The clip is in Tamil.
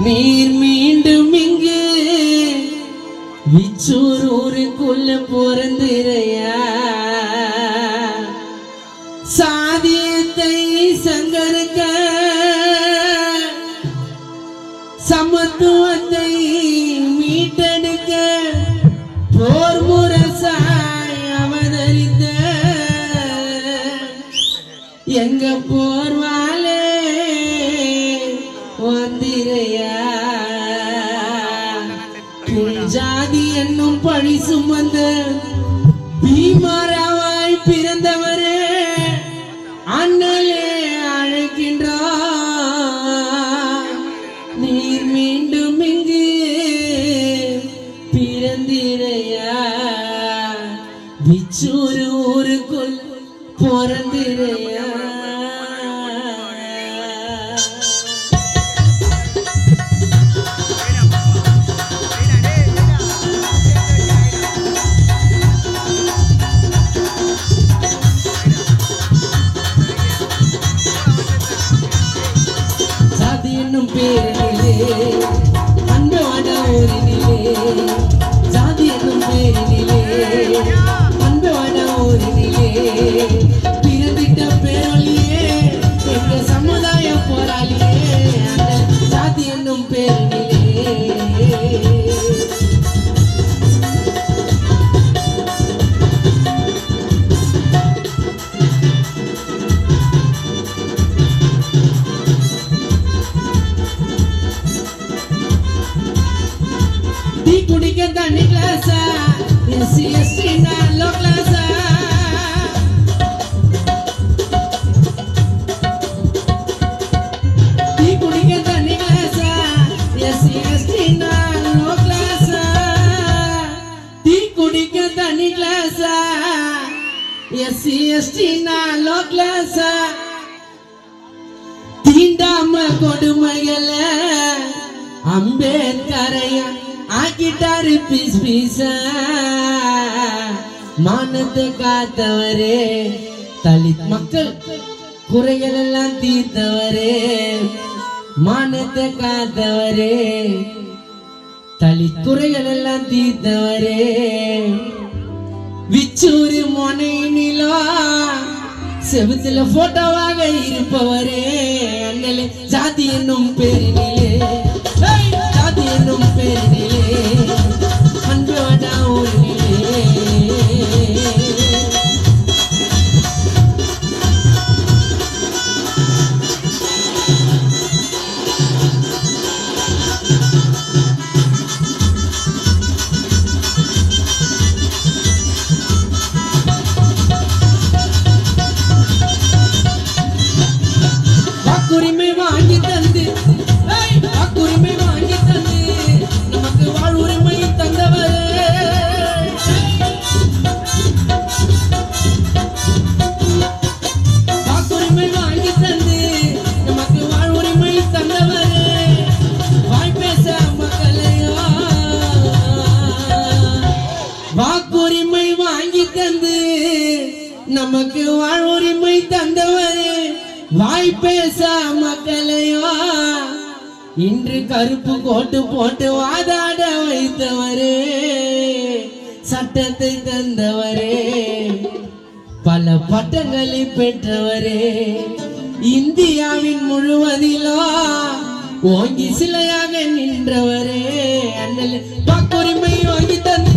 நீர் மீண்டும் இங்கு விச்சூர் ஊருக்குள்ள பிறந்திரையா சாதியத்தை சங்கருக்க சமத்துவத்தை மீட்டெடுக்க போர் முரசாய் அவதரித்த எங்க போர்வாலே வந்திரையா ஜாதி என்னும் பழி சுமந்த பீமாராவாய் பிறந்தவரே அண்ணலே அழைக்கின்றார் நீர் மீண்டும் இங்கு பிறந்திரையா விச்சூர் ஊருக்குள் பிறந்திரையா பேரினிலே அன்பவான ஊரினிலே ஜாதி என்னும் பேரினிலே அன்பவான ஊரினிலே பிறந்திட்ட பேரொழியே எங்க சமுதாய போராளியே அந்த ஜாதி என்னும் பேரினிலே குடிக்க தண்ணி கிளாஸா எஸ்சி எஸ்டி லோ கிளாஸா டீ குடிக்க தண்ணி கிளாஸா எஸ்சி எஸ்டி லோ கிளாஸா டீ குடிக்க தண்ணி கிளாஸா எஸ்சி எஸ்டி லோ கிளாஸா தீண்டாம கொடுமைகள அம்பேத்கரையா ஆக்கிட்டாரு பீஸ் பீஸா மானத்தை காத்தவரே தலித் மக்கள் குறைகள் எல்லாம் தீர்த்தவரே மானத்தை காத்தவரே தலித் குறைகள் எல்லாம் தீர்த்தவரே விச்சூரு மொனையினிலோ செவுத்துல போட்டோவாக இருப்பவரே அண்ணலே ஜாதி என்னும் பேரினிலே ஜாதி என்னும் பேரினிலே அன்பவான ஊரினிலே வாக்குரிமை வாங்கி தந்து வாக்குரிமை வாங்கி தந்து நமக்கு வாழ்வுரிமை தந்தவரே வாக்குரிமை வாங்கி தந்து நமக்கு வாழ்வுரிமை தந்தவரே வாய் பேச மக்களையோ வாக்குரிமை வாங்கி தந்து நமக்கு வாழ்வுரிமை தந்தவரே வாய் பேச மக்களையோ இன்று கருப்பு கோட்டு போட்டு வாதாட வைத்தவரே சட்டத்தை தந்தவரே பல பட்டங்களை பெற்றவரே இந்தியாவின் முழுவதிலோ ஓங்கி சிலையாக நின்றவரே அண்ணல் வாக்குரிமை வாங்கி தந்த